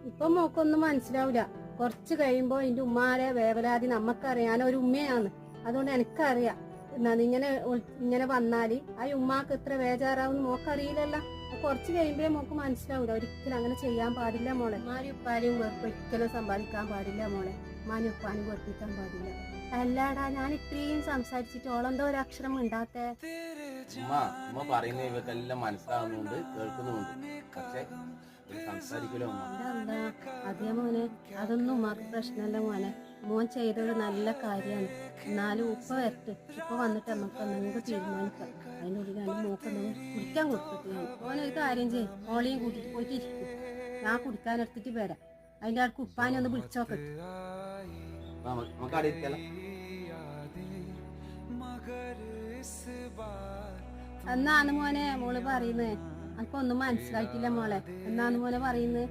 ഇപ്പൊ മോക്കൊന്നും മനസ്സിലാവൂല. കുറച്ച് കഴിയുമ്പോ എന്റെ ഉമ്മാരെ വേവലാതി നമുക്കറിയാം. ഞാനൊരു ഉമ്മയാണ്, അതുകൊണ്ട് എനിക്കറിയാം. എന്നാ ഇങ്ങനെ വന്നാല് ആ ഉമ്മാക്ക് എത്ര വേജാറാവുന്ന മോക്കറിയില്ലല്ലോ. കുറച്ച് കഴിയുമ്പോ മോക്ക് മനസ്സിലാവൂല. ഒരിക്കലും അങ്ങനെ ചെയ്യാൻ പാടില്ല മോളെ. ഉമ്മാരും ഉപ്പാരും വെറുപ്പ് ഒരിക്കലും സമ്പാദിക്കാൻ പാടില്ല മോളെ. ഉമ്മാനും ഉപ്പാനും വെറുപ്പിക്കാൻ പാടില്ല. അല്ലാടാ, ഞാൻ ഇത്രയും സംസാരിച്ചിട്ട് ഓളെന്തോ ഒരു അക്ഷരം ഉണ്ടാത്തേ. ഉമ്മ പറയുന്നത് ഇവക്കെല്ലാം മനസ്സിലാവുന്നുണ്ട്, കേൾക്കുന്നുമുണ്ട്. പക്ഷെ സംസാരിക്കലോ എന്താ അതേ മോനെ, അതൊന്നും ഉമ്മാക്ക് പ്രശ്നമല്ല മോനെ. മോൻ ചെയ്തത് നല്ല കാര്യമാണ്. എന്നാലും ഉപ്പ വരട്ടെ. ഉപ്പ വന്നിട്ട് നമുക്ക് തീരുമാനിക്കാം. അതിനുള്ളിൽ രണ്ട് മോക്കെന്തെങ്കിലും കുടിക്കാൻ കൊടുത്തിട്ട് ഞാൻ മോനൊരു കാര്യം ചെയ്യും, മോളെയും കൂട്ടിട്ട് പോയിട്ട് ഇരിക്കും. ഞാൻ കുടിക്കാൻ എടുത്തിട്ട് വരാം. അതിന്റെ ആൾക്ക് ഉപ്പാനെ ഒന്ന് വിളിച്ചോക്കട്ടെ. നമുക്ക് അവിടെ ഇരിക്കാലോ. എന്നാണ് മോനെ മോള് പറയുന്നത്? എനിക്കൊന്നും മനസ്സിലായിട്ടില്ല മോളെ. എന്നാണ് മോനെ പറയുന്നത്?